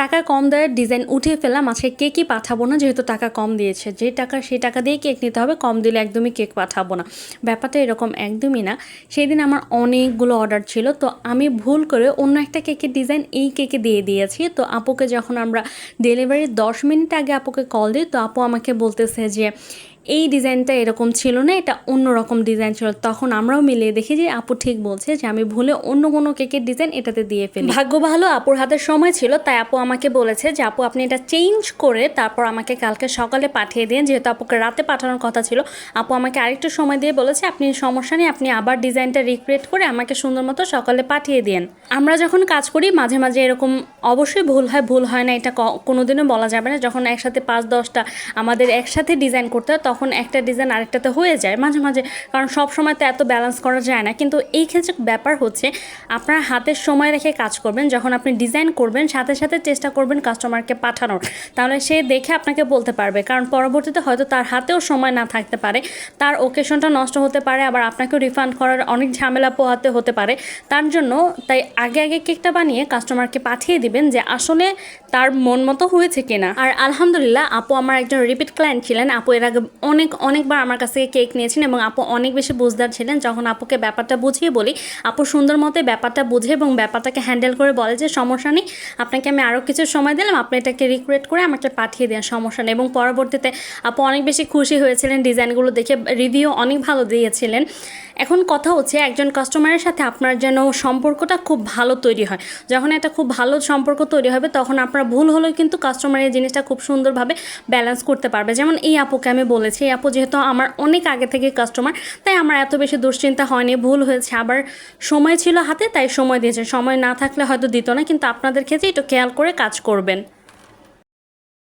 টাকা কম দেওয়ার ডিজাইন উঠিয়ে ফেললাম। আজকে কেকই পাঠাবো না, যেহেতু টাকা কম দিয়েছে। যে টাকা সেই টাকা দিয়ে কেক নিতে হবে, কম দিলে একদমই কেক পাঠাবো না। ব্যাপারটা এরকম একদমই না। সেই দিন আমার অনেকগুলো অর্ডার ছিল, তো আমি ভুল করে অন্য একটা কেকের ডিজাইন এই কেকে দিয়ে দিয়েছি। তো আপুকে যখন আমরা ডেলিভারির 10 মিনিট আগে আপুকে কল দিই, তো আপু আমাকে বলতেছে যে এই ডিজাইনটা এরকম ছিল না, এটা অন্যরকম ডিজাইন ছিল। তখন আমরাও মিলিয়ে দেখি যে আপু ঠিক বলছে, যে আমি ভুলে অন্য কোনো কেকের ডিজাইন এটাতে দিয়ে ফেলি। ভাগ্য ভালো আপুর হাতে সময় ছিল, তাই আপু আমাকে বলেছে যে আপু আপনি এটা চেঞ্জ করে তারপর আমাকে কালকে সকালে পাঠিয়ে দিন। যেহেতু আপুকে রাতে পাঠানোর কথা ছিল, আপু আমাকে আরেকটু সময় দিয়ে বলেছে আপনি সমস্যা নেই, আপনি আবার ডিজাইনটা রিক্রিয়েট করে আমাকে সুন্দর মতো সকালে পাঠিয়ে দিন। আমরা যখন কাজ করি মাঝে মাঝে এরকম অবশ্যই ভুল হয় না, এটা কোনোদিনও বলা যাবে না। যখন একসাথে 5-10টা আমাদের একসাথে ডিজাইন করতে হয়, তখন একটা ডিজাইন আরেকটাতে হয়ে যায় মাঝে মাঝে, কারণ সব সময় তো এত ব্যালেন্স করা যায় না। কিন্তু এই ক্ষেত্রে ব্যাপার হচ্ছে আপনার হাতের সময় রেখে কাজ করবেন। যখন আপনি ডিজাইন করবেন সাথে সাথে চেষ্টা করবেন কাস্টমারকে পাঠানোর, তাহলে সে দেখে আপনাকে বলতে পারবে। কারণ পরবর্তীতে হয়তো তার হাতেও সময় না থাকতে পারে, তার ওকেশনটা নষ্ট হতে পারে, আবার আপনাকেও রিফান্ড করার অনেক ঝামেলা পোহাতে হতে পারে। তার জন্য তাই আগে কেকটা বানিয়ে কাস্টমারকে পাঠিয়ে দিবেন যে আসলে তার মন মতো হয়েছে কিনা। আর আলহামদুলিল্লাহ আপু আমার একজন রিপিট ক্লায়েন্ট ছিলেন। আপু এর আগে অনেকবার আমার কাছ থেকে কেক নিয়েছেন এবং আপু অনেক বেশি বুঝদার ছিলেন। যখন আপুকে ব্যাপারটা বুঝিয়ে বলি, আপু সুন্দর মতো ব্যাপারটা বুঝে এবং ব্যাপারটাকে হ্যান্ডেল করে বলে যে সমস্যা নেই, আপনাকে আমি আরও কিছু সময় দিলাম, আপনি এটাকে রিক্রিয়েট করে আমাকে পাঠিয়ে দেন, সমস্যা নেই। এবং পরবর্তীতে আপু অনেক বেশি খুশি হয়েছিলেন, ডিজাইনগুলো দেখে রিভিউ অনেক ভালো দিয়েছিলেন। এখন কথা হচ্ছে একজন কাস্টমারের সাথে আপনার যেন সম্পর্কটা খুব ভালো তৈরি হয়। যখন একটা খুব ভালো সম্পর্ক তৈরি হবে, তখন আপনার ভুল হলেও কিন্তু কাস্টমার এই জিনিসটা খুব সুন্দরভাবে ব্যালেন্স করতে পারবে। যেমন এই আপুকে আমি বলেছি, এই আপু যেহেতু আমার অনেক আগে থেকে কাস্টমার, তাই আমার এত বেশি দুশ্চিন্তা হয়নি। ভুল হয়েছে, আবার সময় ছিল হাতে তাই সময় দিয়েছে, সময় না থাকলে হয়তো দিত না। কিন্তু আপনাদের ক্ষেত্রে একটু খেয়াল করে কাজ করবেন।